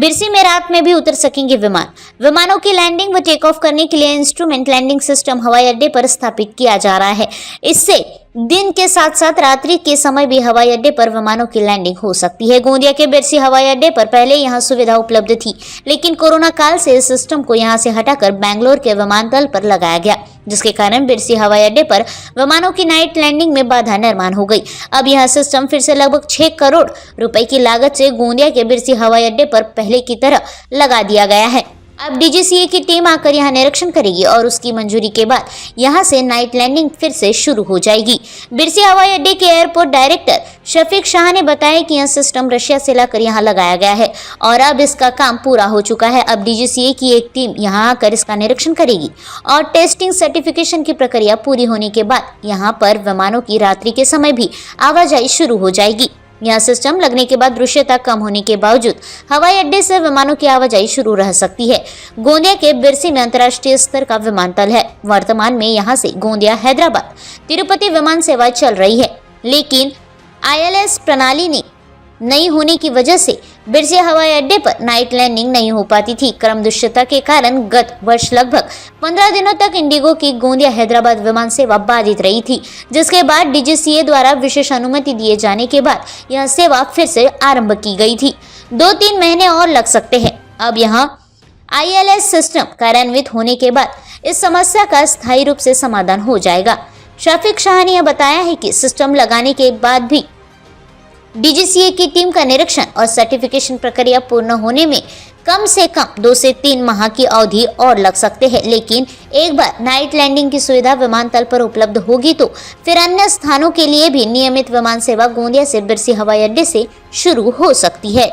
बिरसी में रात में भी उतर सकेंगे विमान। विमानों की लैंडिंग व टेक ऑफ करने के लिए इंस्ट्रूमेंट लैंडिंग सिस्टम हवाई अड्डे पर स्थापित किया जा रहा है। इससे दिन के साथ साथ रात्रि के समय भी हवाई अड्डे पर विमानों की लैंडिंग हो सकती है। गोंदिया के बिरसी हवाई अड्डे पर पहले यहां सुविधा उपलब्ध थी, लेकिन कोरोना काल से इस सिस्टम को यहां से हटाकर बेंगलोर के विमानतल पर लगाया गया, जिसके कारण बिरसी हवाई अड्डे पर विमानों की नाइट लैंडिंग में बाधा निर्माण हो गई। अब यह सिस्टम फिर से लगभग 6 करोड़ रुपए की लागत से गोंदिया के बिरसी हवाई अड्डे पर पहले की तरह लगा दिया गया है। अब डीजीसीए की टीम आकर यहां निरीक्षण करेगी और उसकी मंजूरी के बाद यहां से नाइट लैंडिंग फिर से शुरू हो जाएगी। बिरसी हवाई अड्डे के एयरपोर्ट डायरेक्टर शफीक शाह ने बताया कि यह सिस्टम रशिया से लाकर यहां लगाया गया है और अब इसका काम पूरा हो चुका है। अब डीजीसीए की एक टीम यहां आकर इसका निरीक्षण करेगी और टेस्टिंग सर्टिफिकेशन की प्रक्रिया पूरी होने के बाद यहां पर विमानों की रात्रि के समय भी आवाजाही शुरू हो जाएगी। यह सिस्टम लगने के बाद दृश्यता कम होने के बावजूद हवाई अड्डे से विमानों की आवाजाही शुरू रह सकती है। गोंदिया के बिरसी में अंतर्राष्ट्रीय स्तर का विमानतल है। वर्तमान में यहां से गोंदिया, हैदराबाद, तिरुपति विमान सेवा चल रही है, लेकिन ILS प्रणाली ने नहीं होने की वजह से बिरसी हवाई अड्डे पर नाइट लैंडिंग नहीं हो पाती थी। क्रम दुष्टता के कारण गत वर्ष लगभग 15 दिनों तक इंडिगो की गोंदिया हैदराबाद विमान सेवा बाधित रही थी, जिसके बाद डीजीसीए द्वारा विशेष अनुमति दिए जाने के बाद यह सेवा फिर से आरंभ की गई थी। 2-3 महीने और लग सकते हैं। अब यहाँ ILS सिस्टम कार्यान्वित होने के बाद इस समस्या का स्थायी रूप से समाधान हो जाएगा। शफीक शाह ने यह बताया है कि सिस्टम लगाने के बाद भी डीजीसीए की टीम का निरीक्षण और सर्टिफिकेशन प्रक्रिया पूर्ण होने में कम से कम 2 से 3 माह की अवधि और लग सकते हैं, लेकिन एक बार नाइट लैंडिंग की सुविधा विमानतल पर उपलब्ध होगी तो फिर अन्य स्थानों के लिए भी नियमित विमान सेवा गोंदिया से बिरसी हवाई अड्डे से शुरू हो सकती है।